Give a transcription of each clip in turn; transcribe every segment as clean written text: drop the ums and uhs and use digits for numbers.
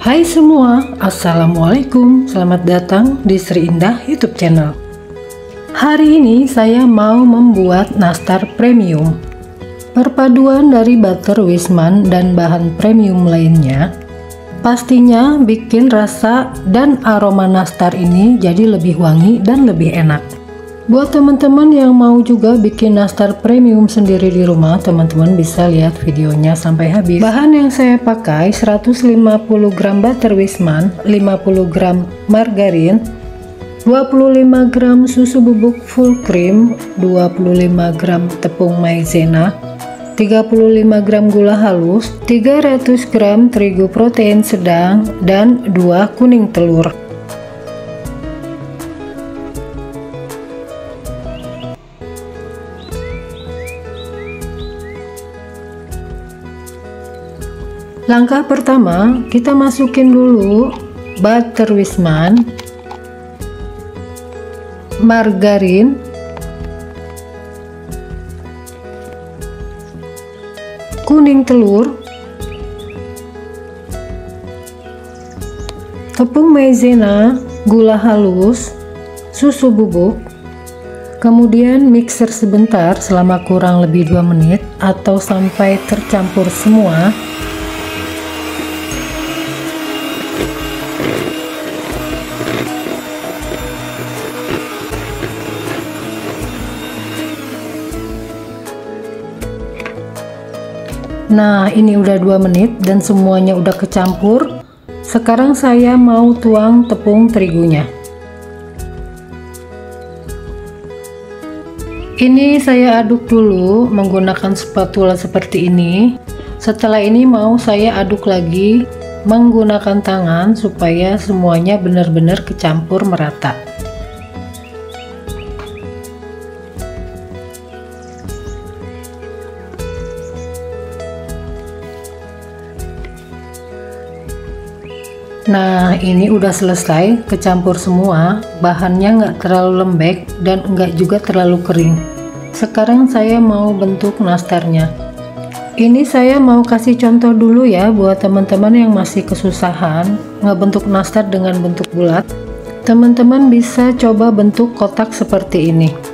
Hai semua, Assalamualaikum. Selamat datang di Sri Indah YouTube channel. Hari ini saya mau membuat nastar premium. Perpaduan dari butter Wisman dan bahan premium lainnya pastinya bikin rasa dan aroma nastar ini jadi lebih wangi dan lebih enak. Buat teman-teman yang mau juga bikin nastar premium sendiri di rumah, teman-teman bisa lihat videonya sampai habis. Bahan yang saya pakai 150 gram butter Wisman, 50 gram margarin, 25 gram susu bubuk full cream, 25 gram tepung maizena, 35 gram gula halus, 300 gram terigu protein sedang, dan 2 kuning telur. Langkah pertama, kita masukin dulu butter Wisman, margarin, kuning telur, tepung maizena, gula halus, susu bubuk. Kemudian mixer sebentar selama kurang lebih 2 menit atau sampai tercampur semua. Nah, ini udah 2 menit dan semuanya udah kecampur. Sekarang saya mau tuang tepung terigunya. Ini saya aduk dulu menggunakan spatula seperti ini. Setelah ini mau saya aduk lagi menggunakan tangan supaya semuanya benar-benar kecampur merata. Nah, ini udah selesai kecampur semua, bahannya nggak terlalu lembek dan nggak juga terlalu kering. Sekarang saya mau bentuk nastarnya. Ini saya mau kasih contoh dulu ya buat teman-teman yang masih kesusahan ngebentuk nastar dengan bentuk bulat. Teman-teman bisa coba bentuk kotak seperti ini.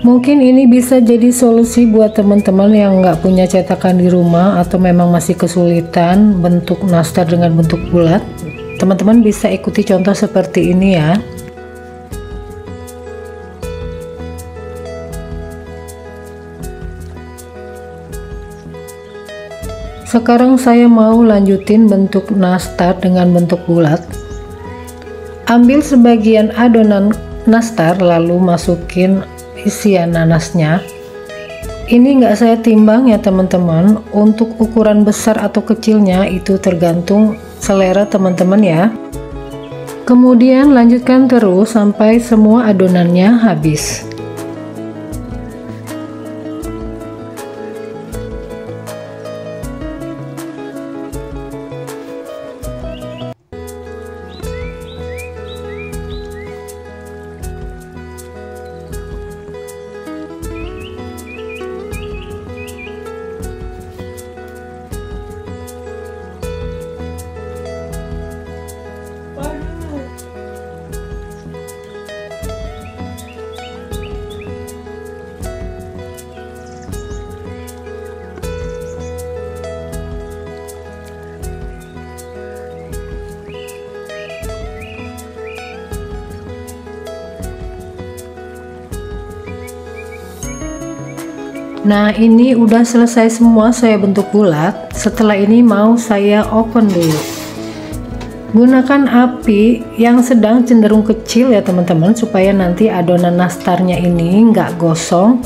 Mungkin ini bisa jadi solusi buat teman-teman yang nggak punya cetakan di rumah atau memang masih kesulitan bentuk nastar dengan bentuk bulat. Teman-teman bisa ikuti contoh seperti ini ya. Sekarang saya mau lanjutin bentuk nastar dengan bentuk bulat. Ambil sebagian adonan nastar lalu masukin isian nanasnya. Ini nggak saya timbang ya teman-teman. Untuk ukuran besar atau kecilnya itu tergantung selera teman-teman ya. Kemudian lanjutkan terus sampai semua adonannya habis. Nah, ini udah selesai semua saya bentuk bulat. Setelah ini mau saya oven dulu. Gunakan api yang sedang cenderung kecil ya teman-teman, supaya nanti adonan nastarnya ini nggak gosong.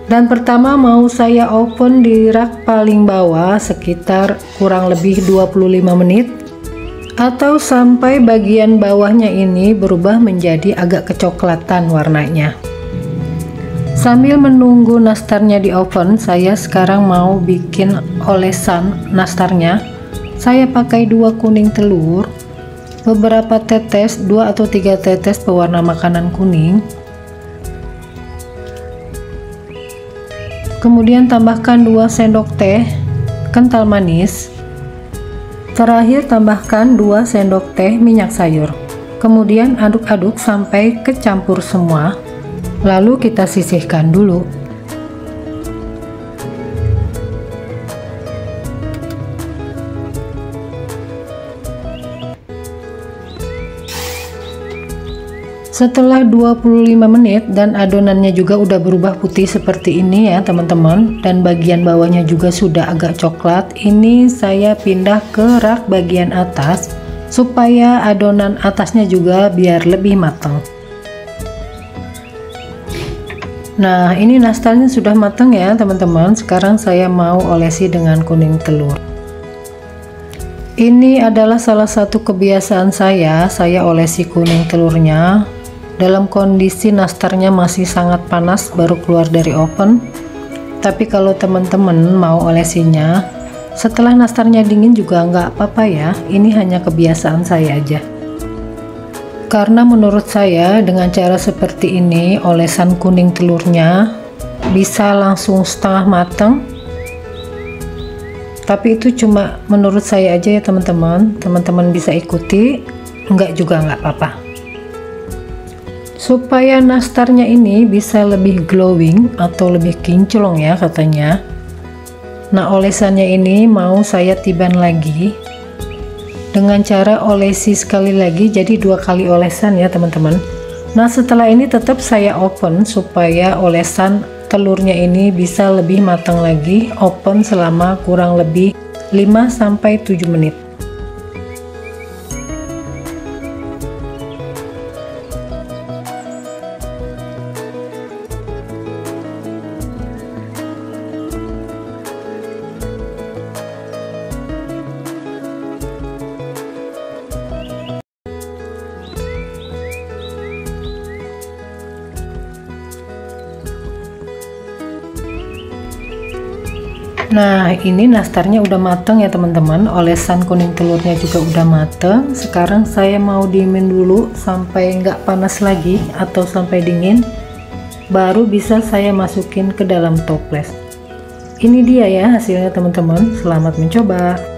Dan pertama mau saya oven di rak paling bawah sekitar kurang lebih 25 menit atau sampai bagian bawahnya ini berubah menjadi agak kecoklatan warnanya. Sambil menunggu nastarnya di oven, saya sekarang mau bikin olesan nastarnya. Saya pakai 2 kuning telur, beberapa tetes, 2 atau 3 tetes pewarna makanan kuning. Kemudian tambahkan 2 sendok teh kental manis, Terakhir tambahkan 2 sendok teh minyak sayur. Kemudian aduk-aduk sampai kecampur semua. Lalu kita sisihkan dulu. Setelah 25 menit dan adonannya juga udah berubah putih seperti ini ya teman-teman, dan bagian bawahnya juga sudah agak coklat, ini saya pindah ke rak bagian atas supaya adonan atasnya juga biar lebih matang. Nah, ini nastarnya sudah matang ya teman-teman. Sekarang saya mau olesi dengan kuning telur. Ini adalah salah satu kebiasaan saya olesi kuning telurnya dalam kondisi nastarnya masih sangat panas baru keluar dari oven. Tapi kalau teman-teman mau olesinya setelah nastarnya dingin juga nggak apa-apa ya, ini hanya kebiasaan saya aja. Karena menurut saya dengan cara seperti ini olesan kuning telurnya bisa langsung setengah matang. Tapi itu cuma menurut saya aja ya teman-teman, teman-teman bisa ikuti, enggak juga nggak apa-apa. Supaya nastarnya ini bisa lebih glowing atau lebih kinclong ya katanya. Nah, olesannya ini mau saya tiban lagi dengan cara olesi sekali lagi, jadi 2 kali olesan ya teman-teman. Nah, setelah ini tetap saya open supaya olesan telurnya ini bisa lebih matang lagi. Open selama kurang lebih 5-7 menit. Nah, ini nastarnya udah mateng ya teman-teman, olesan kuning telurnya juga udah mateng. Sekarang saya mau diemin dulu sampai nggak panas lagi atau sampai dingin, baru bisa saya masukin ke dalam toples. Ini dia ya hasilnya teman-teman, selamat mencoba.